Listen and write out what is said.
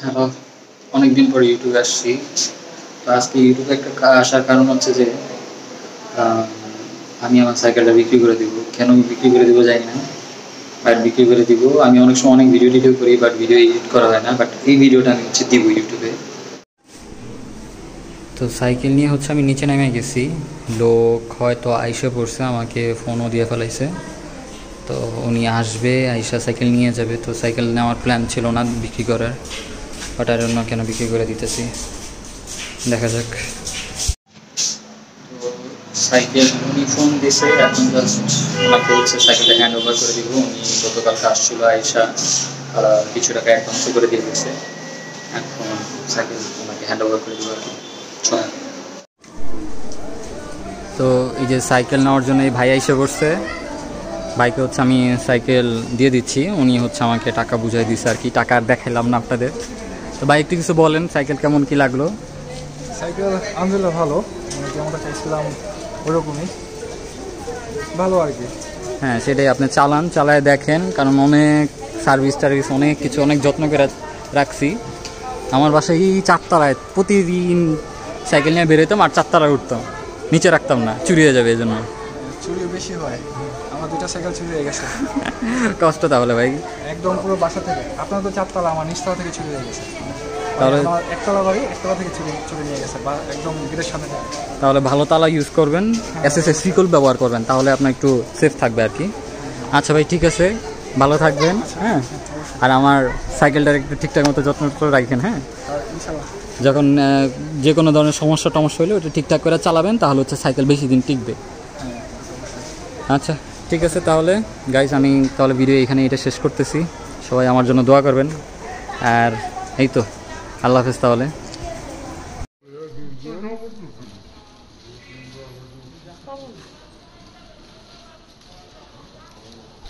Hello, অনেকদিন পর ইউটিউবে আসছি। তো আজকে ইউটিউবে একটা আসার কারণ হচ্ছে যে আহ, আমি আমার সাইকেলটা বিক্রি করে দিব। কেন বিক্রি করে দিব জানি না, বাট বিক্রি করে দিব। আমি অনেক সময় অনেক ভিডিও টিডিও করি, বাট ভিডিও এডিট করা হয় না। বাট এই ভিডিওটা আমি দিব ইউটিউবে। তো সাইকেল নিয়ে আমি নিচে নেমে গেছি। লোক হয়তো আইসা পড়ছে, আমাকে ফোনও দিয়ে ফেলাইছে। তো উনি আসবে, আইসা সাইকেল নিয়ে যাবে। তো সাইকেল নেওয়ার প্ল্যান ছিল না বিক্রি করার, বাট আর অন্য কেন বিক্রি করে দিতেছি, দেখা যাক। তো সাইকেল উনি ফোন দিছে, এখন জাস্ট ওনাকে সাইকেলটা হ্যান্ড ওভার করে দিব। উনি গতকালকে আসছিল, আইসা কিছু টাকা অ্যাডভান্স করে দিয়ে দিচ্ছে। এখন সাইকেল ওনাকে হ্যান্ড ওভার করে দিব আর কি। তো এই যে সাইকেল নেওয়ার জন্য এই ভাই এসে পড়ছে। ভাইকে আমি সাইকেল দিয়ে দিচ্ছি, উনি আমাকে টাকা বুঝাই দিচ্ছে আর কি। টাকা আর দেখাইলাম না আপনাদের। তো ভাই একটু কিছু বলেন, সাইকেল কেমন কি লাগলো? সাইকেল আলহামদুলিল্লাহ ভালো, যেমনটা চাইছিলাম ওরকমই ভালো আর কি। হ্যাঁ, সেটাই। আপনি চালায় দেখেন, কারণ অনেক সার্ভিস টার্ভিস অনেক কিছু অনেক যত্ন করে রাখছি। আমার বাসায় এই 4 তলায় প্রতিদিন সাইকেল নিয়ে বেরোতাম আর 4 তলায় উঠতাম, নিচে রাখতাম না, চুরি হয়ে যাবে এই জন্য। চুরি বেশি হয়, আমার 2টা সাইকেল চুরি হয়ে গেছে। কষ্ট তাহলে ভাই, একদম পুরো বাসা থেকে। আপনার তো 4 তলা, আমার নিচতলা থেকে চুরি হয়ে গেছে। তাহলে আমার একতলা বাড়ি, একতলা থেকে চুরি নিয়ে গেছে, বা একদম গেটের সামনে থেকে। তাহলে ভালো তালা ইউজ করবেন, এসএসএস সিকল ব্যবহার করবেন, তাহলে আপনার একটু সেফ থাকবে আর কি। আচ্ছা ভাই, ঠিক আছে, ভালো থাকবেন। হ্যাঁ, আর আমার সাইকেলটার একটু ঠিকঠাক মতো যত্ন করে রাখবেন। হ্যাঁ, যখন যে কোনো ধরনের সমস্যা হলে ওটা ঠিকঠাক করে চালাবেন, তাহলে সাইকেল বেশি দিন টিকবে। আচ্ছা ঠিক আছে, তাহলে গাইস আমি তাহলে ভিডিও এখানে এটা শেষ করতেছি। সবাই আমার জন্য দোয়া করবেন। আর এই তো, আল্লাহ হাফেজ তাহলে।